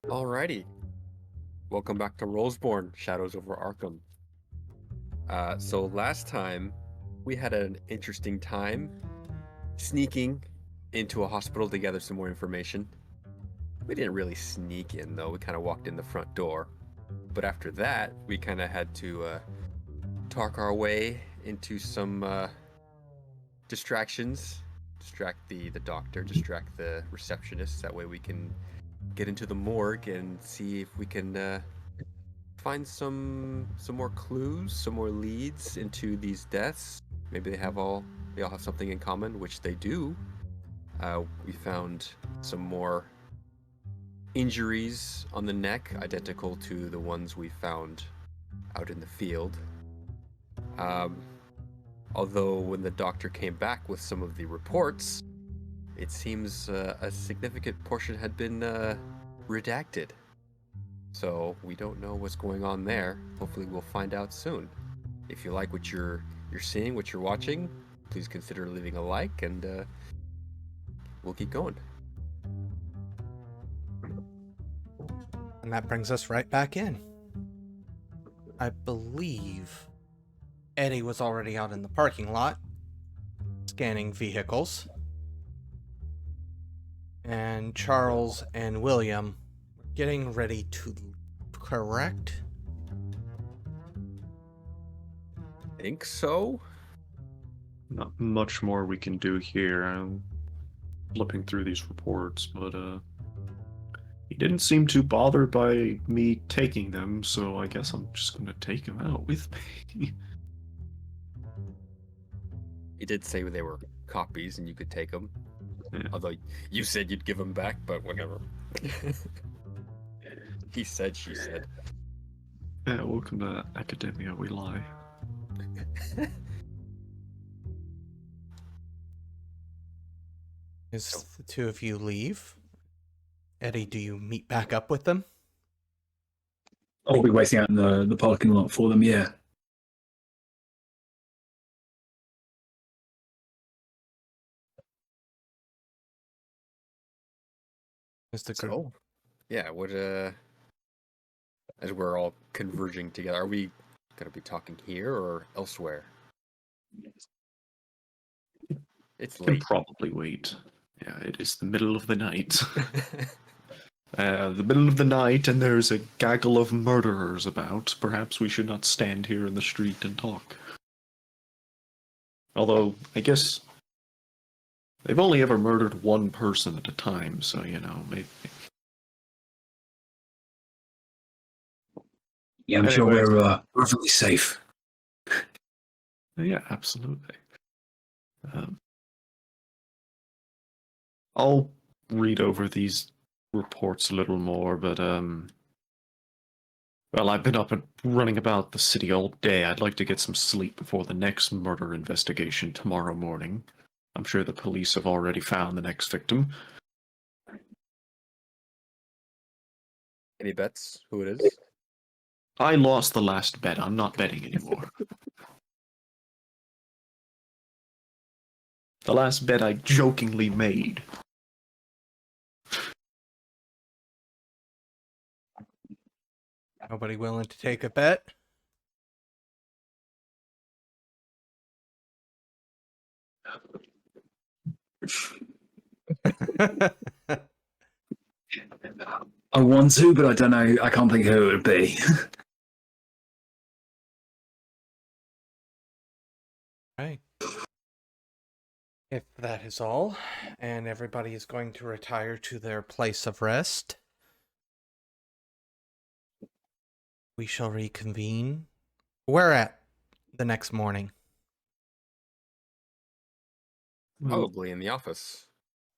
Alrighty, welcome back to Rollsborne, Shadows over Arkham. So last time, we had an interesting time sneaking into a hospital to gather some more information. We didn't really sneak in, though. We kind of walked in the front door. But after that, we kind of had to talk our way into some distractions. Distract the doctor, distract the receptionist. That way we can get into the morgue and see if we can find some more clues, some more leads into these deaths. Maybe they all have something in common, which they do. We found some more injuries on the neck, identical to the ones we found out in the field. Although when the doctor came back with some of the reports, it seems a significant portion had been redacted. So we don't know what's going on there. Hopefully we'll find out soon. If you like what you're seeing, what you're watching, please consider leaving a like, and we'll keep going. And that brings us right back in. I believe Eddie was already out in the parking lot, scanning vehicles. And Charles and William were getting ready to correct. Think so? Not much more we can do here. I'm flipping through these reports, but he didn't seem too bothered by me taking them, so I guess I'm just gonna take him out with me. He did say they were copies and you could take them. Yeah. Although you said you'd give them back, but whatever. He said, she said. Yeah, welcome to Academia, we lie. As the two of you leave, Eddie, do you meet back up with them? I'll be waiting out in the parking lot for them, yeah. So, yeah, what as we're all converging together, are we gonna be talking here or elsewhere? It's Can late. probably wait. Yeah, it is the middle of the night. The middle of the night, and there's a gaggle of murderers about. Perhaps we should not stand here in the street and talk. Although, I guess they've only ever murdered one person at a time, so, you know, maybe. Yeah, I'm sure we're perfectly safe. Yeah, absolutely. I'll read over these reports a little more, but, well, I've been up and running about the city all day. I'd like to get some sleep before the next murder investigation tomorrow morning. I'm sure the police have already found the next victim. Any bets who it is? I lost the last bet. I'm not betting anymore. The last bet I jokingly made. Nobody willing to take a bet? I want to, but I don't know. I can't think who it would be. Right. If that is all, and everybody is going to retire to their place of rest, we shall reconvene. Where at the next morning? Probably in the office.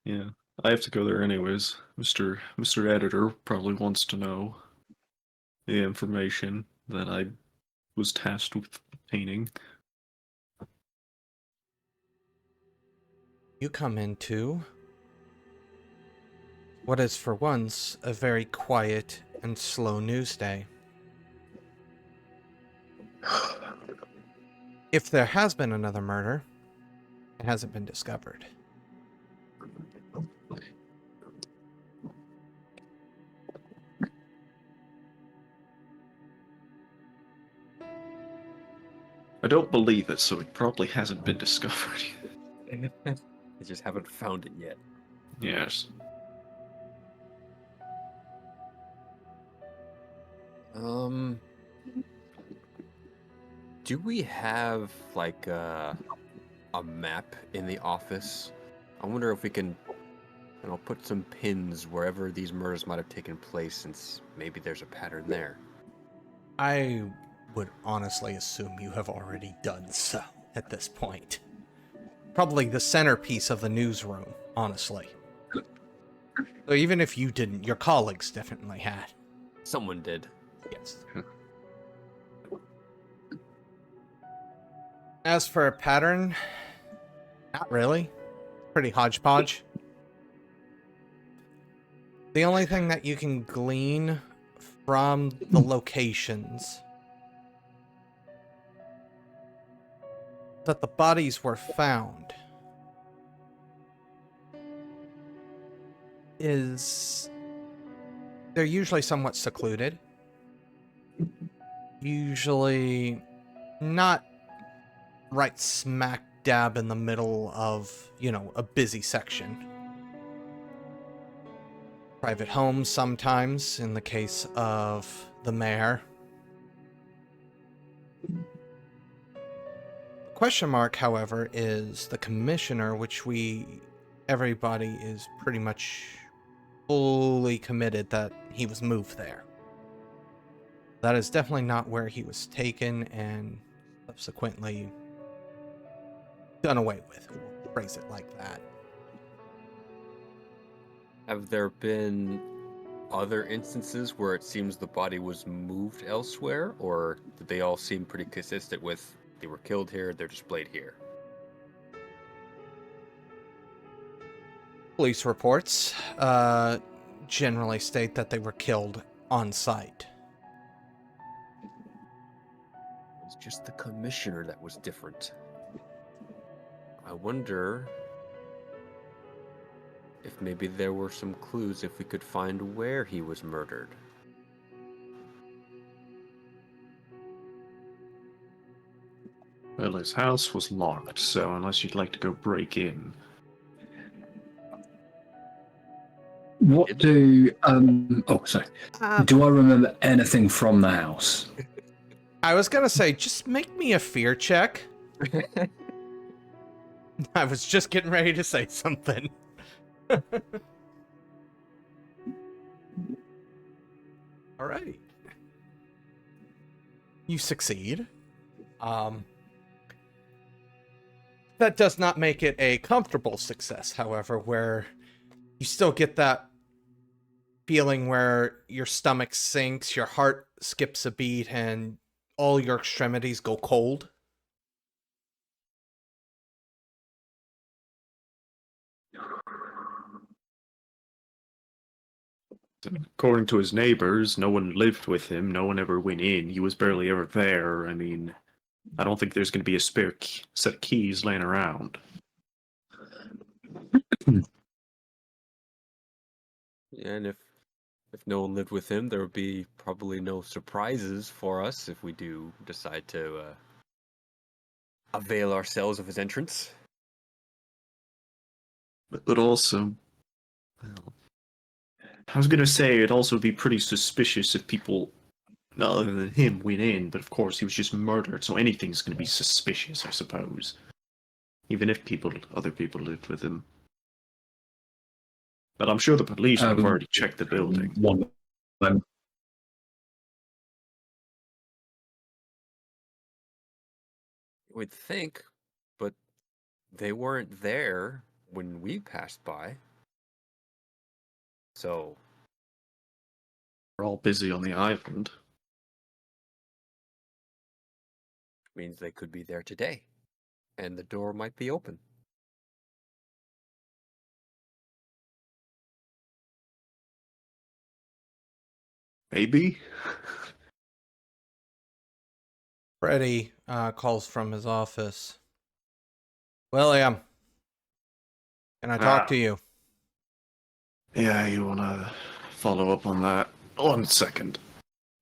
Yeah, I have to go there anyways. Mr. Editor probably wants to know the information that I was tasked with obtaining. You come into what is for once a very quiet and slow news day. If there has been another murder, it hasn't been discovered. I don't believe it, so it probably hasn't been discovered. They just haven't found it yet. Yes. Do we have like a map in the office? I wonder if we can, put some pins wherever these murders might have taken place, since maybe there's a pattern there. I would honestly assume you have already done so at this point. Probably the centerpiece of the newsroom, honestly. So even if you didn't, your colleagues definitely had. Someone did. Yes. As for a pattern, not really. Pretty hodgepodge. The only thing that you can glean from the locations that the bodies were found is they're usually somewhat secluded. Usually not right smack dab in the middle of, a busy section. Private homes sometimes, in the case of the mayor. The question mark, however, is the commissioner, which everybody is pretty much fully committed that he was moved there. That is definitely not where he was taken and subsequently done away with. We'll phrase it like that. Have there been other instances where it seems the body was moved elsewhere, or did they all seem pretty consistent with they were killed here, they're displayed here? Police reports generally state that they were killed on site. It's just the commissioner that was different. I wonder if maybe there were some clues if we could find where he was murdered. Well, his house was locked, so unless you'd like to go break in. What do sorry. Do I remember anything from the house? I was gonna say, just make me a fear check. I was just getting ready to say something. All right. You succeed. That does not make it a comfortable success, however, where you still get that feeling where your stomach sinks, your heart skips a beat, and all your extremities go cold. According to his neighbors, no one lived with him, no one ever went in, he was barely ever there. I mean, I don't think there's going to be a spare set of keys laying around. Yeah, and if no one lived with him, there would be probably no surprises for us if we do decide to avail ourselves of his entrance. But also, well, I was going to say it'd also be pretty suspicious if people other than him went in, but of course he was just murdered, so anything's going to be suspicious, I suppose. Even if other people lived with him. But I'm sure the police have already checked the building. One of them. We'd think, but they weren't there when we passed by. So We're all busy on the island. means they could be there today, and the door might be open. Maybe? Freddy calls from his office. William, can I talk to you? Yeah, you want to follow up on that? 1 second.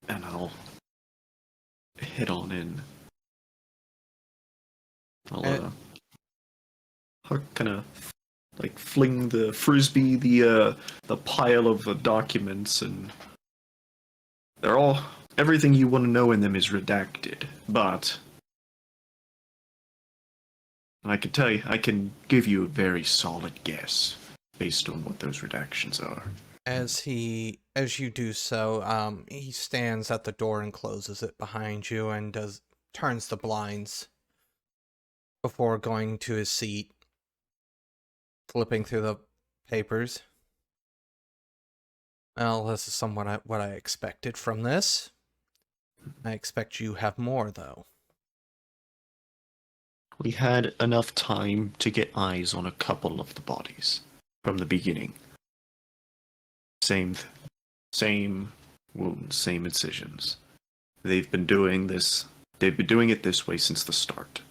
And I'll head on in. I'll kind of like fling the frisbee, the pile of documents, and they're all everything you want to know in them is redacted. But I can tell you, I can give you a very solid guess based on what those redactions are. As you do so, he stands at the door and closes it behind you and turns the blinds before going to his seat, flipping through the papers. Well, this is somewhat what I expected from this. I expect you have more, though. We had enough time to get eyes on a couple of the bodies from the beginning. Same wounds, same incisions. They've been doing it this way since the start.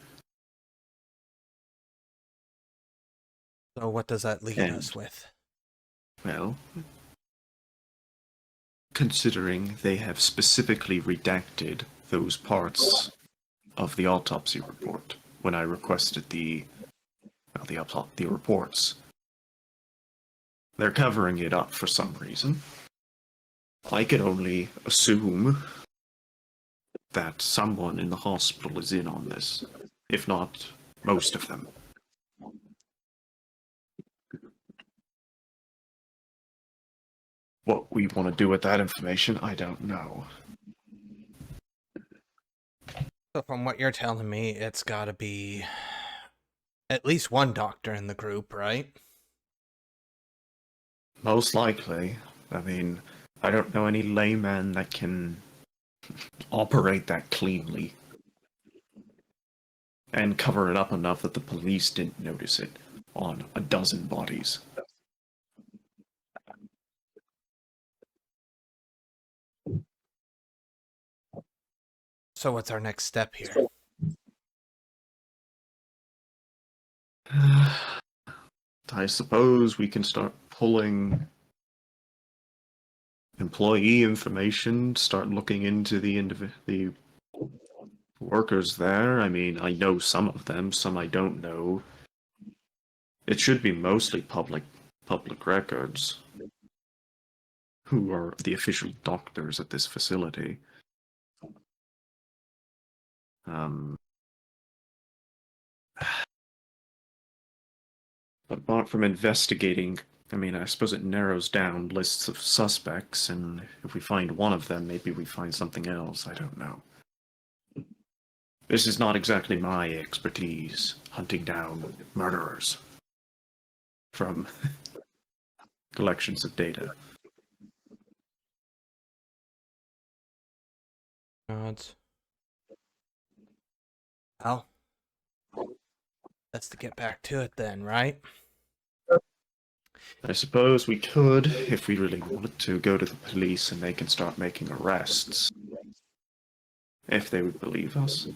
So what does that leave us with? Well, considering they have specifically redacted those parts of the autopsy report when I requested the reports, they're covering it up for some reason. I can only assume that someone in the hospital is in on this, if not most of them. What we want to do with that information, I don't know. So from what you're telling me, it's gotta be at least one doctor in the group, right? Most likely. I mean, I don't know any layman that can operate that cleanly and cover it up enough that the police didn't notice it on a dozen bodies. So what's our next step here? I suppose we can start pulling employee information, start looking into the workers there. I mean, I know some of them, some I don't know. It should be mostly public records. Who are the official doctors at this facility? But apart from investigating, I mean, I suppose it narrows down lists of suspects, and if we find one of them, maybe we find something else. I don't know. This is not exactly my expertise, hunting down murderers from collections of data. Nods. Well, that's to get back to it then, right? I suppose we could, if we really wanted to, go to the police and they can start making arrests. If they would believe us.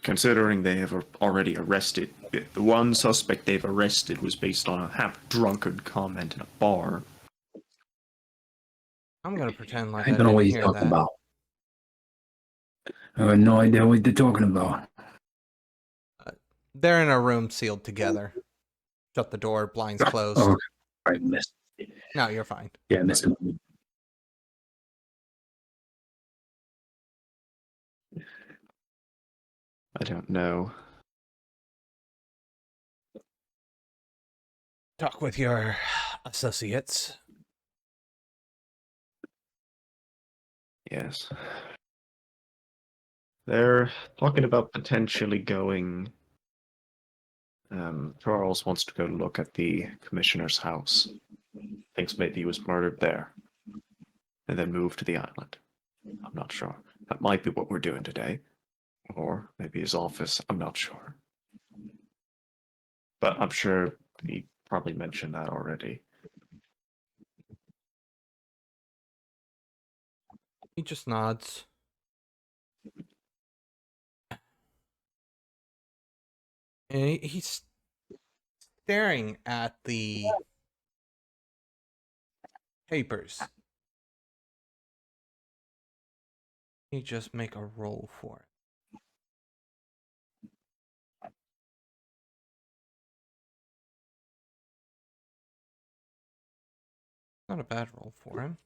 Considering they have already arrested, the one suspect they've arrested was based on a half-drunken comment in a bar. I'm gonna pretend like I I don't know what didn't you're hear talking that. about. I have no idea what they're talking about. They're in a room sealed together. Shut the door, blinds closed. Oh, I missed. No, you're fine. Yeah, I missed him. I don't know. Talk with your associates. Yes. They're talking about potentially going. Charles wants to go look at the commissioner's house. Thinks maybe he was murdered there. And then move to the island. I'm not sure. That might be what we're doing today. Or maybe his office. I'm not sure. But I'm sure he probably mentioned that already. He just nods. And he's staring at the papers. He just make a roll for it. Not a bad roll for him.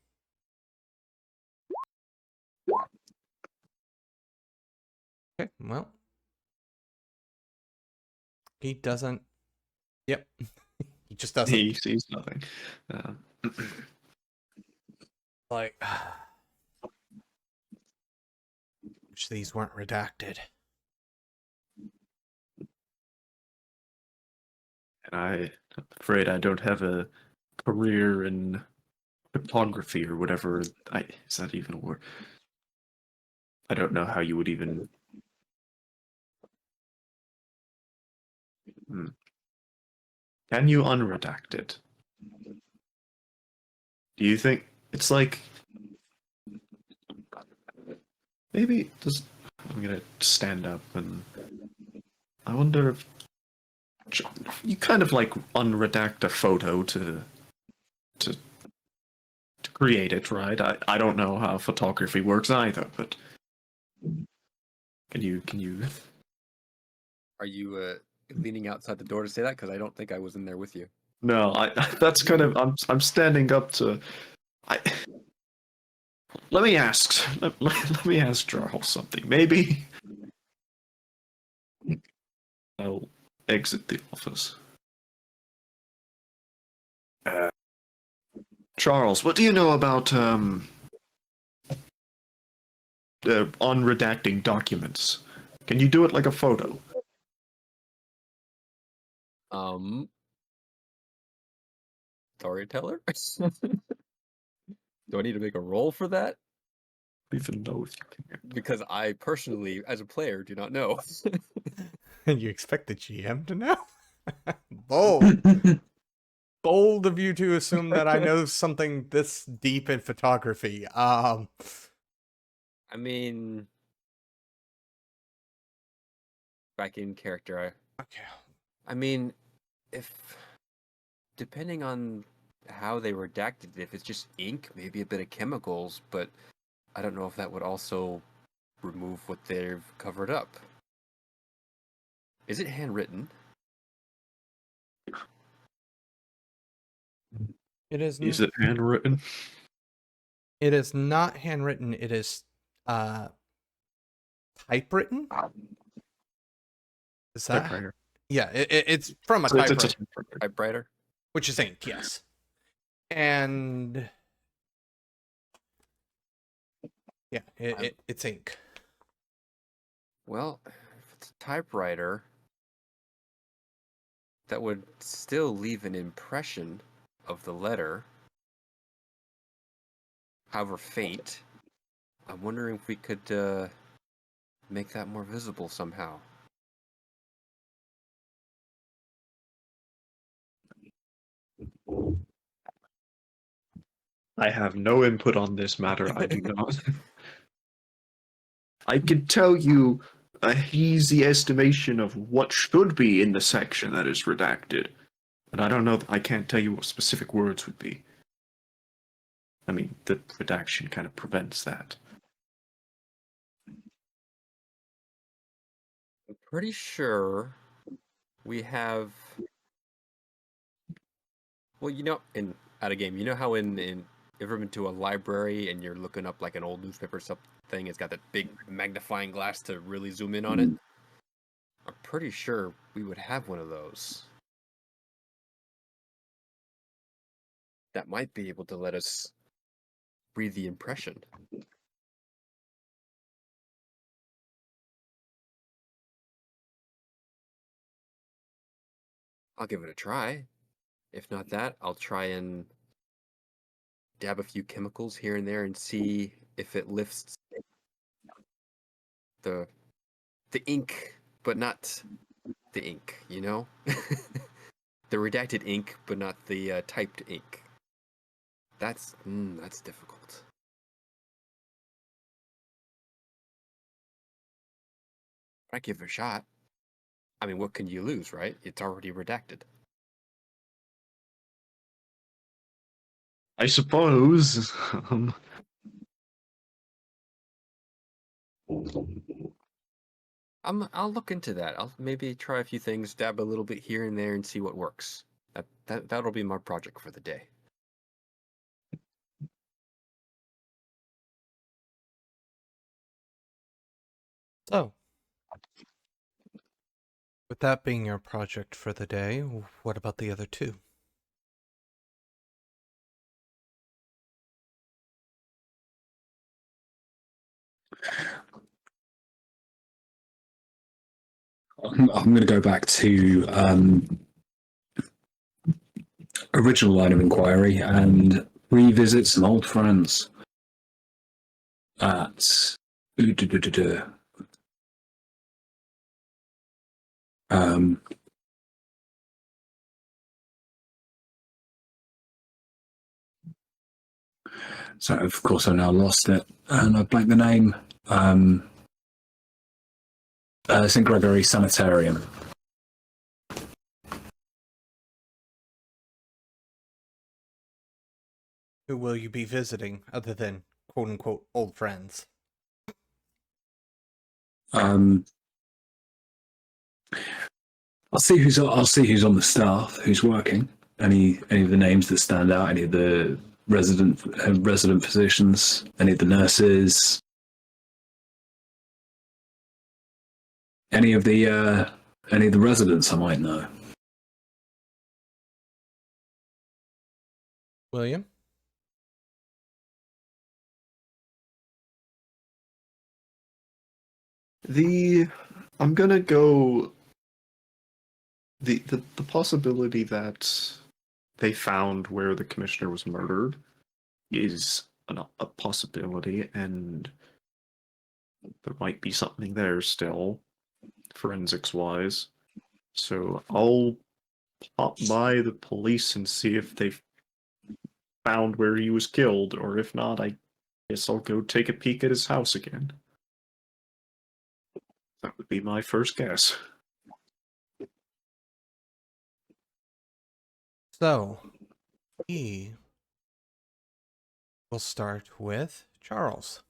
Okay, well. He doesn't. Yep. He just doesn't. He sees nothing. Like. Wish these weren't redacted. And I'm afraid I don't have a career in cryptography or whatever. Is that even a word? I don't know how you would even. Can you unredact it? Do you think it's like maybe just I'm gonna stand up and I wonder if you kind of like unredact a photo to create it, right? I don't know how photography works either, but can you Are you leaning outside the door to say that? Because I don't think I was in there with you. No, that's kind of I'm standing up to I let me ask let me ask Charles something. Maybe I'll exit the office. Charles, what do you know about unredacting documents? Can you do it like a photo? Storyteller? Do I need to make a roll for that? Even know if you can. Because I personally, as a player, do not know. And you expect the GM to know? Bold. Bold of you to assume that I know something this deep in photography. I mean, back in character, Okay. I mean, if depending on how they redacted it, if it's just ink, maybe a bit of chemicals, but I don't know if that would also remove what they've covered up. Is it handwritten? It is. Is it handwritten? It is not handwritten. It is typewritten. Is that? Typewriter. Yeah, it's from a So it's a typewriter, typewriter. Typewriter? which is ink. Yes, and yeah, it's ink. Well, if it's a typewriter, that would still leave an impression of the letter, however faint. I'm wondering if we could make that more visible somehow. I have no input on this matter. I do not. I can tell you a easy estimation of what should be in the section that is redacted, but I don't know. I can't tell you what specific words would be. I mean, the redaction kind of prevents that. I'm pretty sure we have. Well, at a game, you know how in ever been to a library and you're looking up like an old newspaper or something, it's got that big magnifying glass to really zoom in on it. I'm pretty sure we would have one of those. That might be able to let us read the impression. I'll give it a try. If not that, I'll try and dab a few chemicals here and there and see if it lifts the ink, but not the ink, you know? The redacted ink, but not the typed ink. That's difficult. I give it a shot. I mean, what can you lose, right? It's already redacted. I suppose. I'll look into that. I'll maybe try a few things, dab a little bit here and there, and see what works. That'll be my project for the day. So, with that being your project for the day, what about the other two? I'm going to go back to original line of inquiry and revisit some old friends at um, so of course I now lost it and I blanked the name. St. Gregory Sanitarium. Who will you be visiting other than quote unquote old friends? I'll see who's on the staff, who's working. Any of the names that stand out. Any of the resident physicians. Any of the nurses. Any of the residents I might know. William? I'm gonna go the possibility that they found where the commissioner was murdered is a possibility, and there might be something there still, forensics wise. So I'll pop by the police and see if they've found where he was killed, or if not, I guess I'll go take a peek at his house again. That would be my first guess. So, we will start with Charles.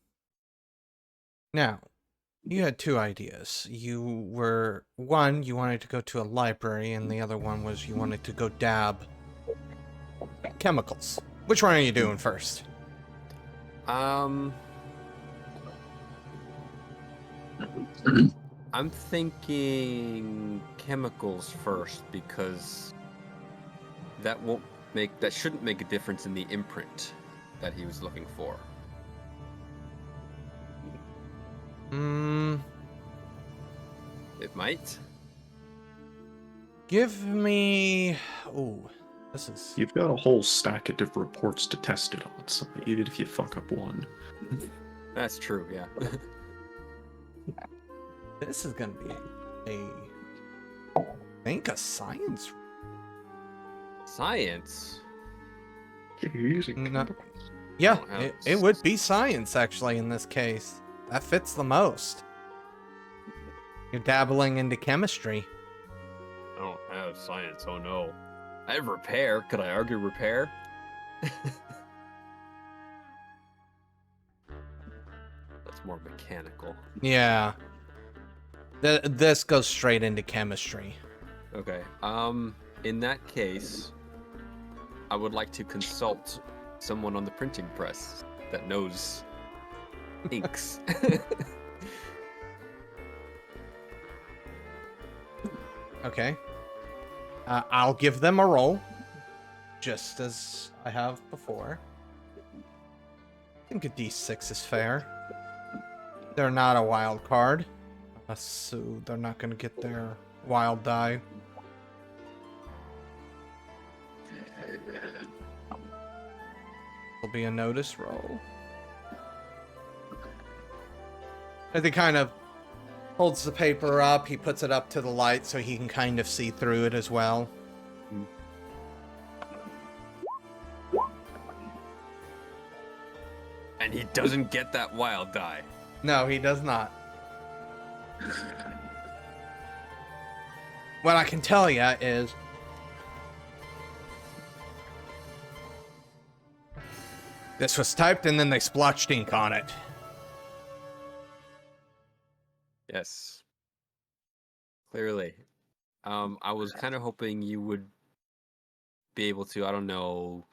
Now, you had two ideas. You wanted to go to a library, and the other one was you wanted to go dab chemicals. Which one are you doing first? I'm thinking chemicals first because that shouldn't make a difference in the imprint that he was looking for. It might. Give me... Oh, this is... You've got a whole stack of different reports to test it on, so even if you fuck up one. That's true, yeah. This is gonna be I think a science. Science? You're using No. chemicals. Yeah, Oh, it would be science actually in this case. That fits the most. You're dabbling into chemistry. I don't have science, oh no. I have repair. Could I argue repair? That's more mechanical. Yeah. This goes straight into chemistry. Okay. In that case, I would like to consult someone on the printing press that knows inks. Okay. I'll give them a roll, just as I have before. I think a d6 is fair. They're not a wild card, so they're not going to get their wild die. There'll be a notice roll. As he kind of holds the paper up, he puts it up to the light so he can kind of see through it as well. And he doesn't get that wild die. No, he does not. What I can tell you is this was typed and then they splotched ink on it. Yes. Clearly. I was kind of hoping you would be able to, I don't know,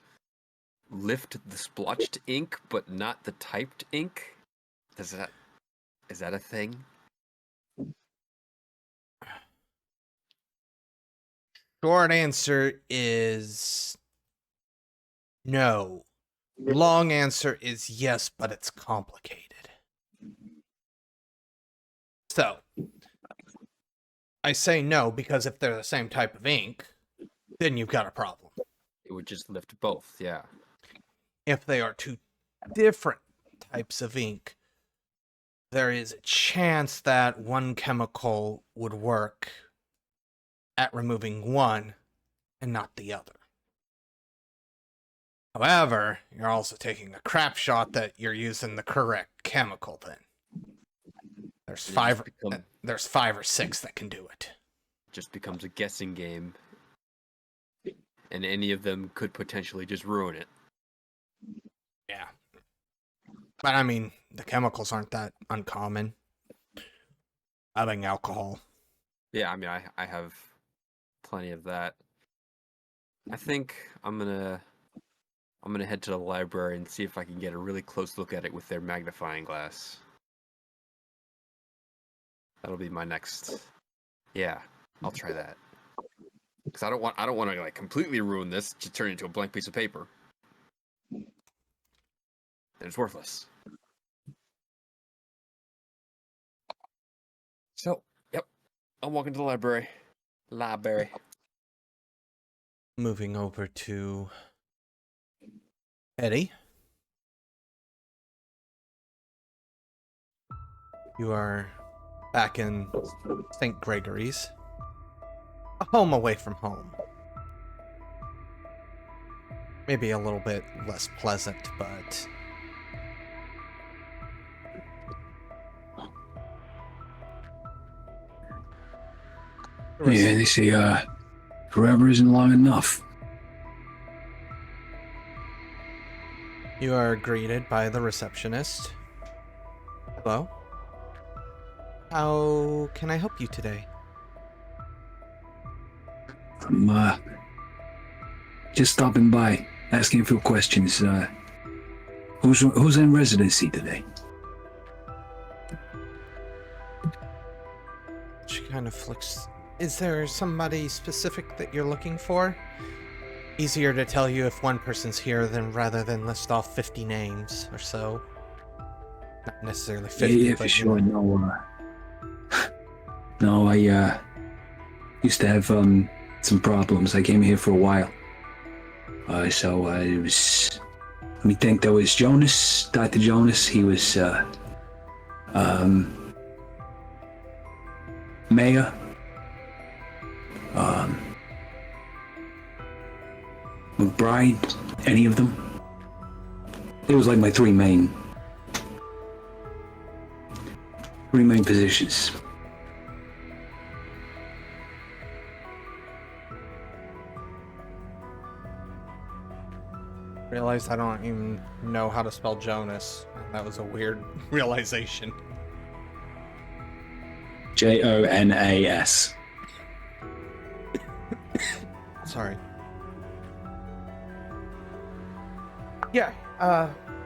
lift the splotched ink, but not the typed ink. Is that a thing? Short answer is no. Long answer is yes, but it's complicated. So, I say no because if they're the same type of ink, then you've got a problem. It would just lift both, yeah. If they are two different types of ink, there is a chance that one chemical would work at removing one and not the other. However, you're also taking a crap shot that you're using the correct chemical then. There's there's 5 or 6 that can do it. Just becomes a guessing game. And any of them could potentially just ruin it. Yeah. But I mean, the chemicals aren't that uncommon. Having alcohol. Yeah, I mean, I have plenty of that. I think I'm gonna head to the library and see if I can get a really close look at it with their magnifying glass. That'll be my next. Yeah, I'll try that. Because I don't want to like completely ruin this to turn it into a blank piece of paper. Then it's worthless. So, yep, I'm walking to the library. Moving over to Eddie. You are back in St. Gregory's. A home away from home. Maybe a little bit less pleasant, but... Yeah, they say forever isn't long enough. You are greeted by the receptionist. Hello? How can I help you today? I'm just stopping by, asking a few questions. Who's in residency today? She kind of flicks. Is there somebody specific that you're looking for? Easier to tell you if one person's here than rather than list off 50 names or so. Not necessarily 50, Yeah, but for sure. No, I used to have some problems. I came here for a while. So I was. Let me think. There was Jonas, Dr. Jonas. He was Mayor. McBride. Any of them? It was like my three main positions. realized I don't even know how to spell Jonas. That was a weird realization. Jonas. Sorry. Yeah,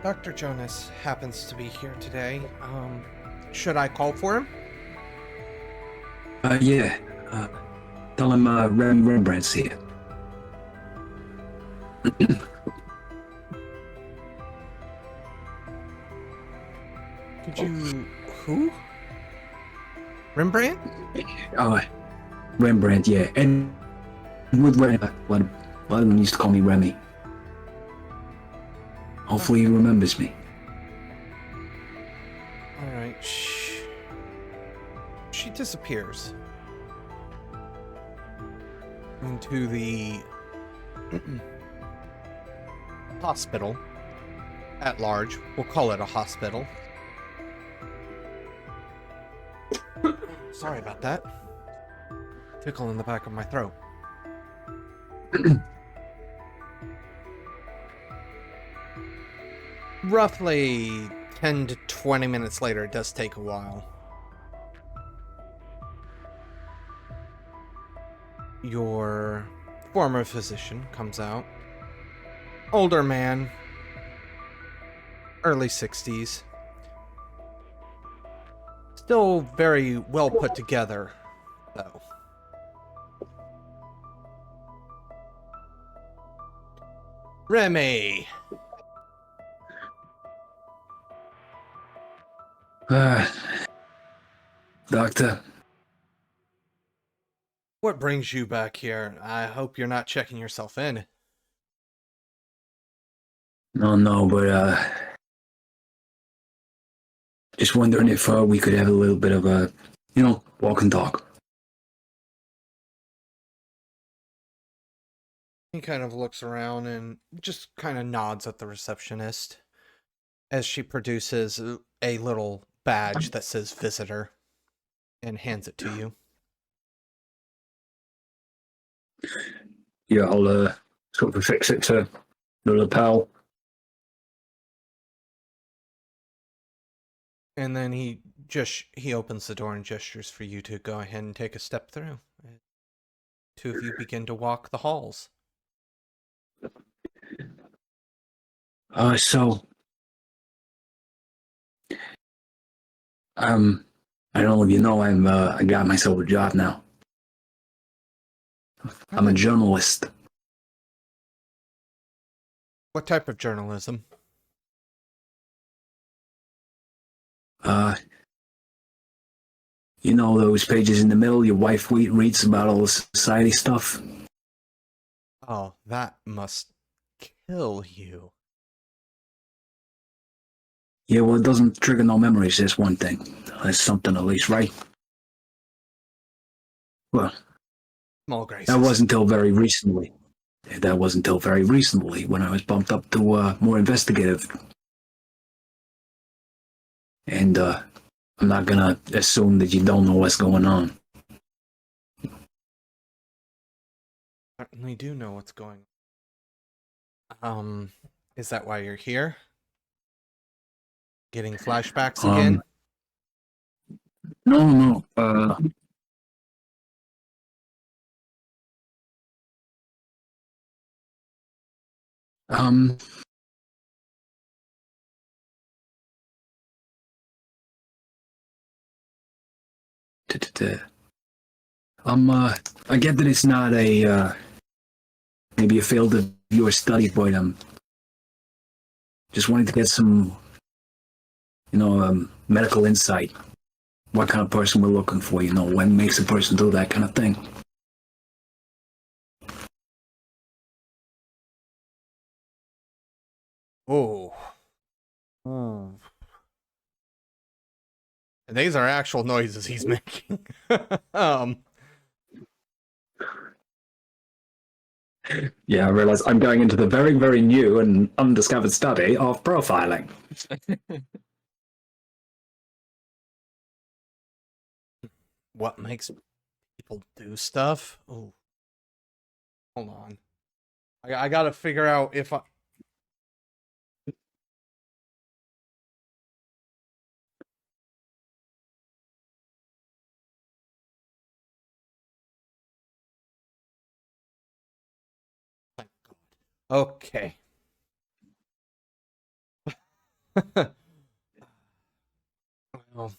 Dr. Jonas happens to be here today. Should I call for him? Yeah. Tell him Rembrandt's here. Could you... Who? Rembrandt? Rembrandt, yeah. And with Rembrandt, one of them used to call me Remy. Hopefully he remembers me. Alright, she disappears into the hospital at large. We'll call it a hospital. Sorry about that. Tickle in the back of my throat. Roughly 10 to 20 minutes later, it does take a while. Your former physician comes out. Older man. Early 60s. Still very well put together, though. Remy! Doctor. What brings you back here? I hope you're not checking yourself in. No, but just wondering if we could have a little bit of a, walk and talk. He kind of looks around and just kind of nods at the receptionist as she produces a little badge that says visitor and hands it to you. Yeah, I'll sort of fix it to the lapel. And then he opens the door and gestures for you to go ahead and take a step through. Two of you begin to walk the halls. So, I don't know if you know, I got myself a job now. I'm a journalist. What type of journalism? You know those pages in the middle your wife reads about all the society stuff? Oh, that must kill you. Yeah, well, it doesn't trigger no memories, that's one thing. That's something at least, right? Well, Small graces. that wasn't until very recently. That wasn't until very recently when I was bumped up to more investigative. And I'm not gonna assume that you don't know what's going on. Certainly do know what's going on. Is that why you're here? Getting flashbacks again? No. Um, I get that it's not maybe a field of your study, but just wanted to get some, medical insight. What kind of person we're looking for, what makes a person do that kind of thing. Oh. And these are actual noises he's making. Yeah, I realize I'm going into the very, very new and undiscovered study of profiling. What makes people do stuff? Oh. Hold on. I gotta figure out if I... Thank God. Okay. Well,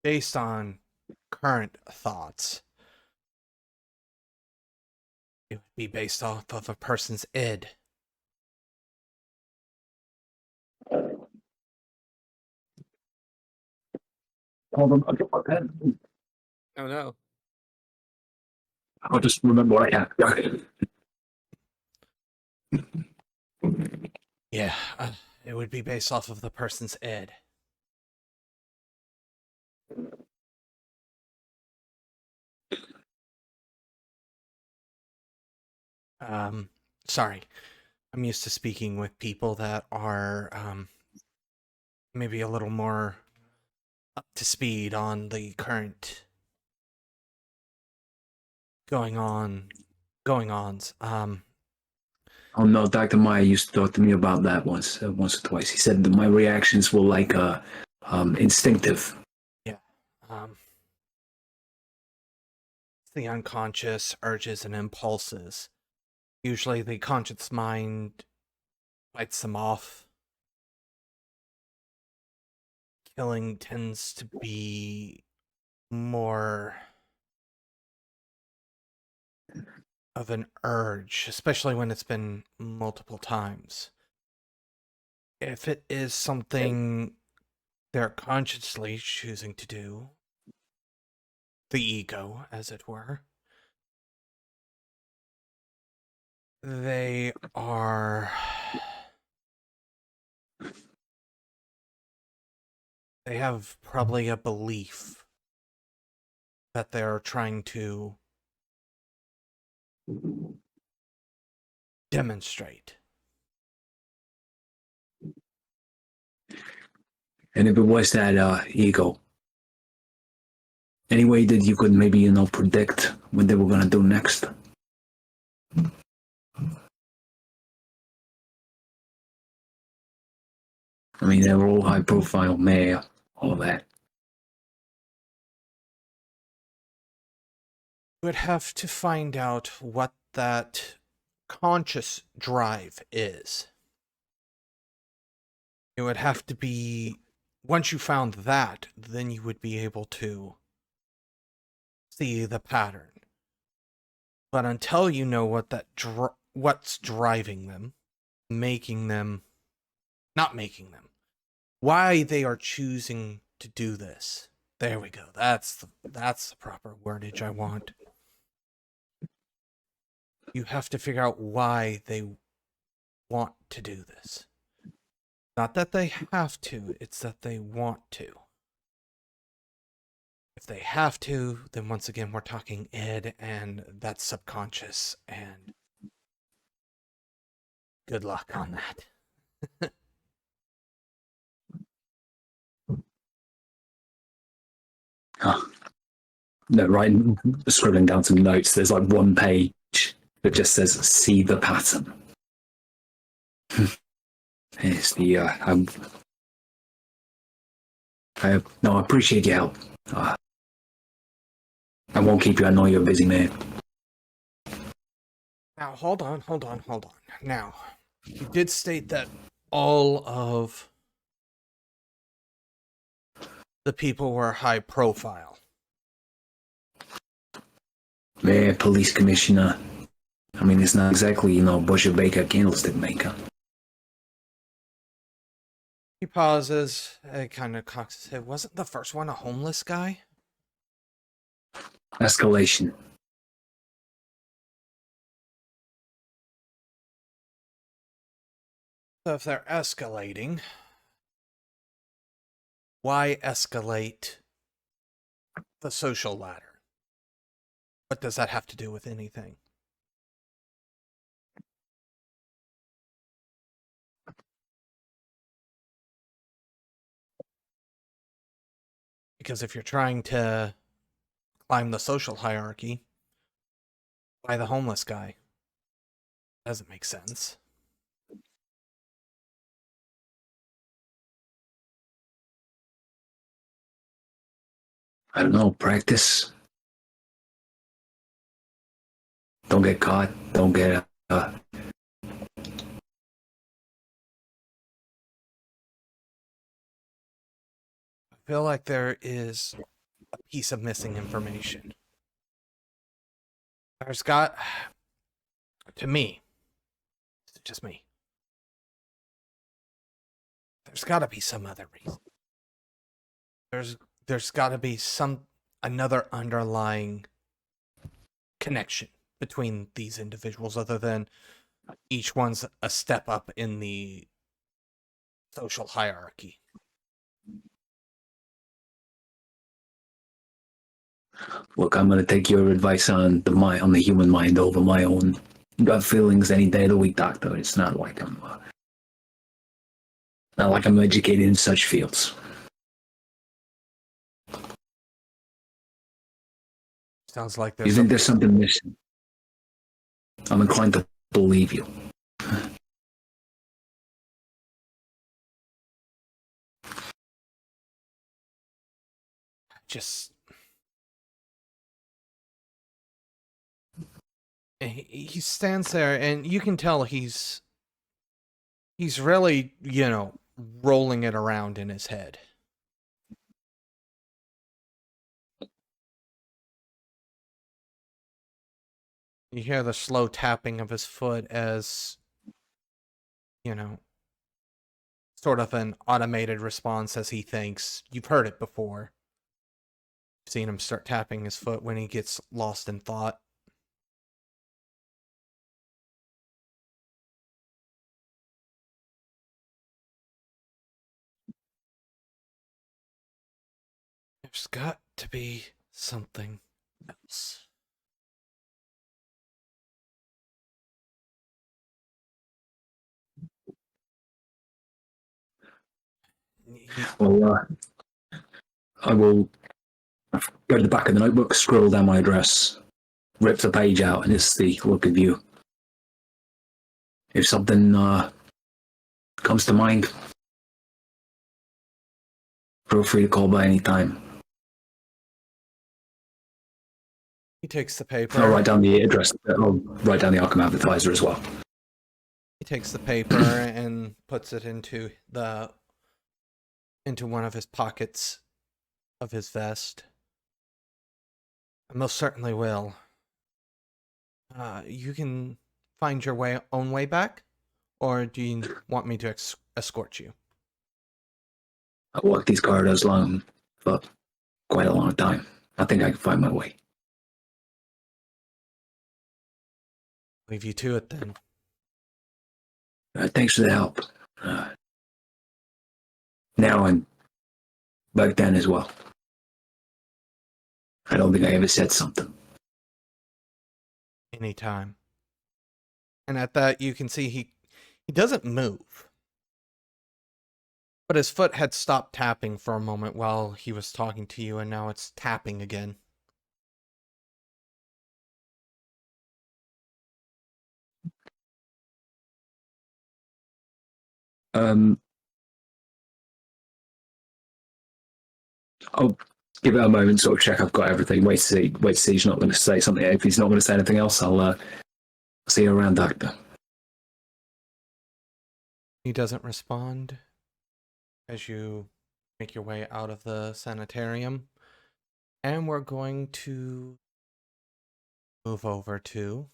based on current thoughts, it would be based off of a person's id. Hold on, I'll get my pen. Oh no. I'll just remember what I have. Yeah, it would be based off of the person's id. Sorry. I'm used to speaking with people that are, maybe a little more up to speed on the current going-ons. Oh no, Dr. Meyer used to talk to me about that once or twice. He said that my reactions were like instinctive. Yeah. It's the unconscious urges and impulses. Usually the conscious mind fights them off. Killing tends to be more of an urge, especially when it's been multiple times. If it is something they're consciously choosing to do, the ego, as it were, they are... They have probably a belief that they're trying to demonstrate. And if it was that ego, any way that you could maybe, predict what they were gonna do next? I mean, they were all high profile, mayor, all that. You would have to find out what that conscious drive is. It would have to be, once you found that, then you would be able to see the pattern. But until you know what that what's driving them, making them, not making them, why they are choosing to do this. There we go. That's the proper wordage I want. You have to figure out why they want to do this. Not that they have to, it's that they want to. If they have to, then once again we're talking id, and that's subconscious, and good luck on that. No, right, scribbling down some notes. There's like one page that just says "see the pattern." It's the I appreciate your help. I won't keep you. I know you're a busy man. Now, hold on. Now, you did state that all of the people were high profile. Mayor, police commissioner. I mean, it's not exactly, Butcher Baker, candlestick maker. He pauses, kind of cocks his head. Wasn't the first one a homeless guy? Escalation. So if they're escalating, why escalate the social ladder? What does that have to do with anything? Because if you're trying to climb the social hierarchy, why the homeless guy? Doesn't make sense. I don't know, practice. Don't get caught. Don't get I feel like there is a piece of missing information. There's got, to me, it's just me, there's got to be some other reason. There's got to be another underlying connection between these individuals other than each one's a step up in the social hierarchy. Look, I'm gonna take your advice on the human mind over my own gut feelings any day of the week, Doctor. It's not like I'm educated in such fields. Sounds like You think there's something missing? I'm inclined to believe you. just... He stands there, and you can tell he's really, rolling it around in his head. You hear the slow tapping of his foot as, sort of an automated response as he thinks. You've heard it before. You've seen him start tapping his foot when he gets lost in thought. There's got to be something else. Well, I will go to the back of the notebook, scroll down my address, rip the page out, and it's the look of you. If something comes to mind, feel free to call by any time. He takes the paper. I'll write down the address. I'll write down the Arkham advertiser as well. He takes the paper and puts it into one of his pockets of his vest. I most certainly will. You can find your own way back, or do you want me to escort you? I walked these corridors long for quite a long time. I think I can find my way. Leave you to it then. Thanks for the help. Now and back then as well. I don't think I ever said something. Anytime. And at that, you can see he doesn't move. But his foot had stopped tapping for a moment while he was talking to you, and now it's tapping again. I'll give it a moment, sort of check I've got everything. Wait to see he's not going to say something. If he's not going to say anything else, I'll see you around, Doctor. He doesn't respond as you make your way out of the sanitarium. And we're going to move over to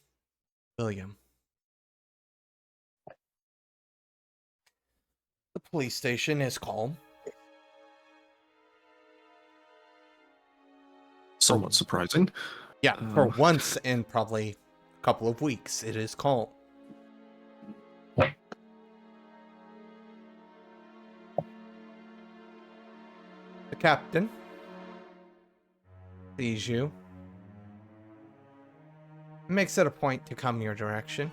William. The police station is calm. Somewhat surprising. Yeah, for once in probably a couple of weeks, it is calm. The captain sees you. Makes it a point to come your direction.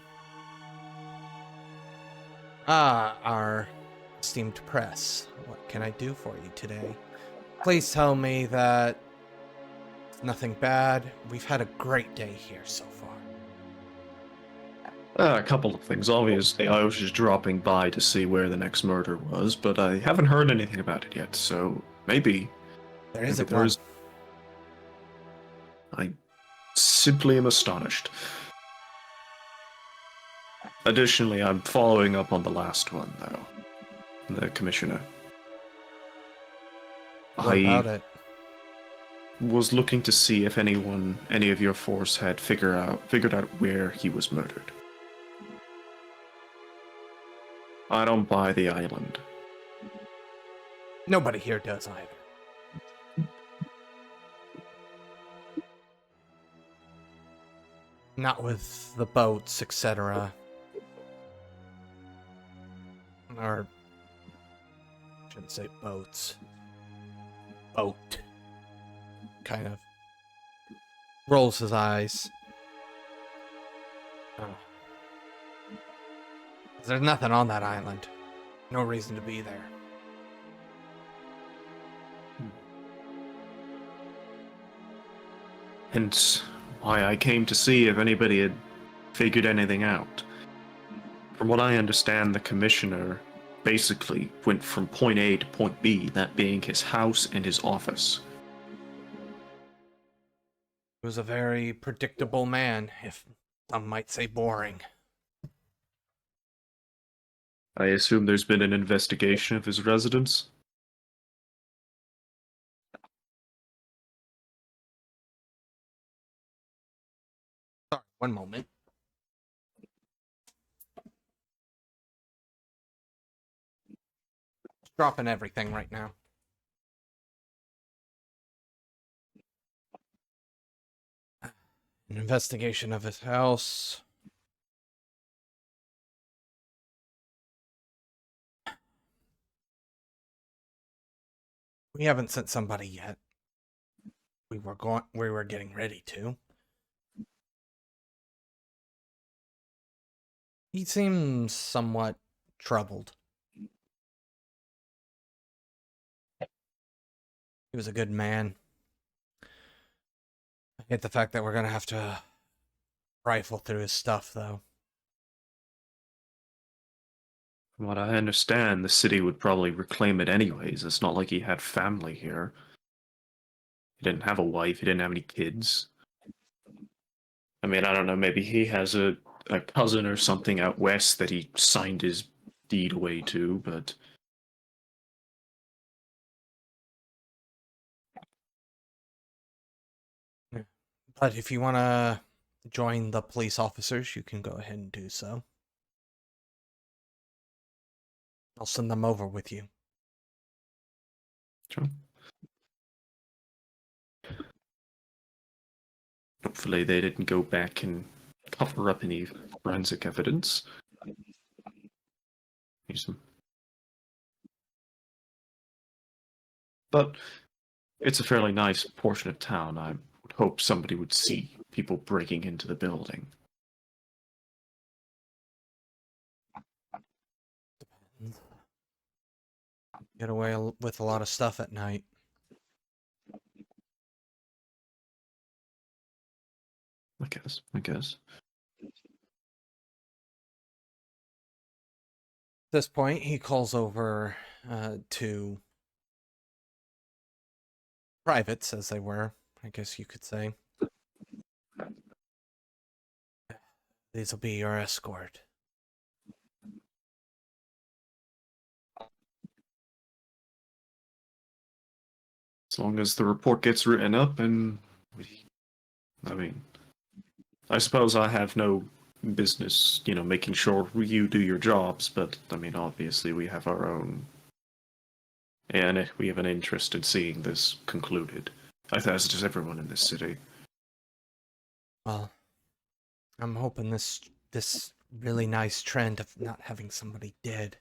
Our esteemed press, what can I do for you today? Please tell me that it's nothing bad. We've had a great day here so far. A couple of things. Obviously, I was just dropping by to see where the next murder was, but I haven't heard anything about it yet, so maybe There is a there is. I simply am astonished. Additionally, I'm following up on the last one, though. The commissioner. What about it? Was looking to see if any of your force had figured out where he was murdered. I don't buy the island. Nobody here does either. Not with the boats, etc. Or shouldn't say boats. Boat. Kind of rolls his eyes. Oh. There's nothing on that island. No reason to be there. Hence why I came to see if anybody had figured anything out. From what I understand, the commissioner basically went from point A to point B, that being his house and his office. He was a very predictable man, if some might say boring. I assume there's been an investigation of his residence? One moment. Dropping everything right now. An investigation of his house. We haven't sent somebody yet. We were getting ready to. He seems somewhat troubled. He was a good man. I hate the fact that we're gonna have to rifle through his stuff, though. From what I understand, the city would probably reclaim it anyways. It's not like he had family here. He didn't have a wife, he didn't have any kids. I mean, I don't know, maybe he has a cousin or something out west that he signed his deed away to, but... But if you want to join the police officers, you can go ahead and do so. I'll send them over with you. Sure. Hopefully they didn't go back and cover up any forensic evidence. But it's a fairly nice portion of town. I would hope somebody would see people breaking into the building. Depends. Get away with a lot of stuff at night. I guess. At this point, he calls over to privates, as they were, I guess you could say. These will be your escort. As long as the report gets written up and I suppose I have no business, making sure you do your jobs, but obviously we have our own, and we have an interest in seeing this concluded. As does everyone in this city. Well, I'm hoping this really nice trend of not having somebody dead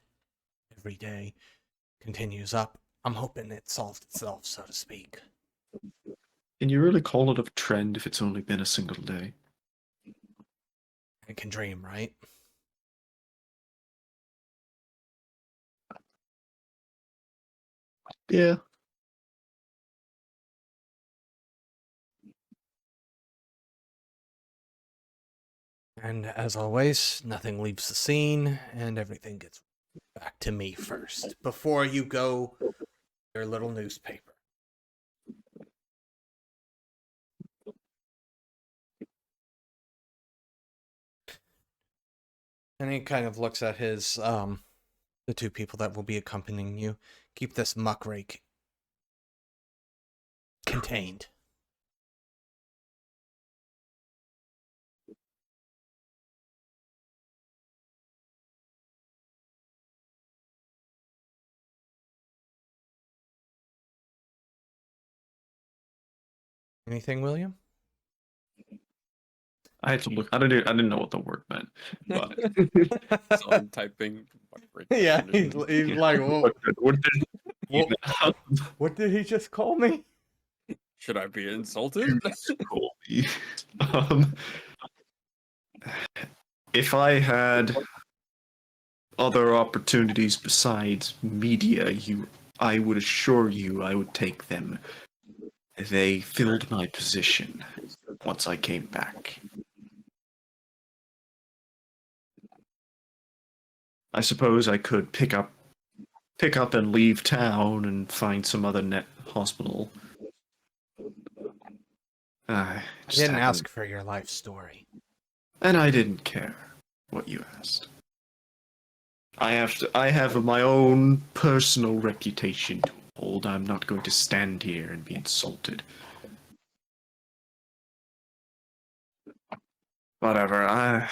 every day continues up. I'm hoping it solved itself, so to speak. Can you really call it a trend if it's only been a single day? I can dream, right? Yeah. And as always, nothing leaves the scene, and everything gets back to me first, before you go your little newspaper. And he kind of looks at his, the two people that will be accompanying you. Keep this muckrake contained. Anything, William? I had to look. I didn't know what the word meant. But So I'm typing. Yeah, he's like, whoa. What did he just call me? Should I be insulted? If I had other opportunities besides media, I would assure you I would take them. They filled my position once I came back. I suppose I could pick up and leave town and find some other net hospital. I didn't ask for your life story. And I didn't care what you asked. I have my own personal reputation to hold. I'm not going to stand here and be insulted. Whatever.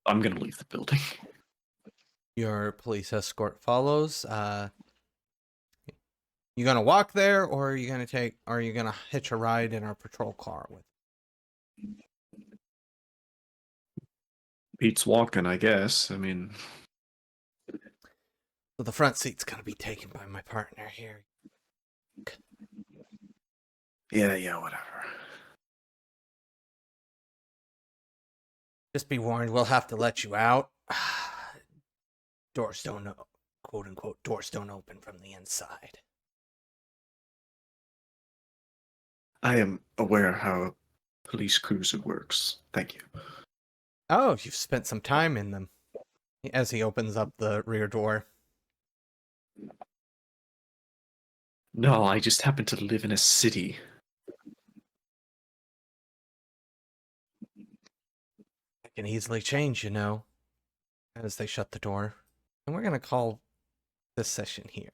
I'm gonna leave the building. Your police escort follows. You gonna walk there, or are you gonna hitch a ride in our patrol car with? Pete's walking, I guess. I mean, So the front seat's gonna be taken by my partner here. yeah, whatever. Just be warned, we'll have to let you out. Doors don't, quote unquote, doors don't open from the inside. I am aware how a police cruiser works. Thank you. Oh, you've spent some time in them. As he opens up the rear door. No, I just happen to live in a city. It can easily change, you know, as they shut the door. And we're going to call this session here.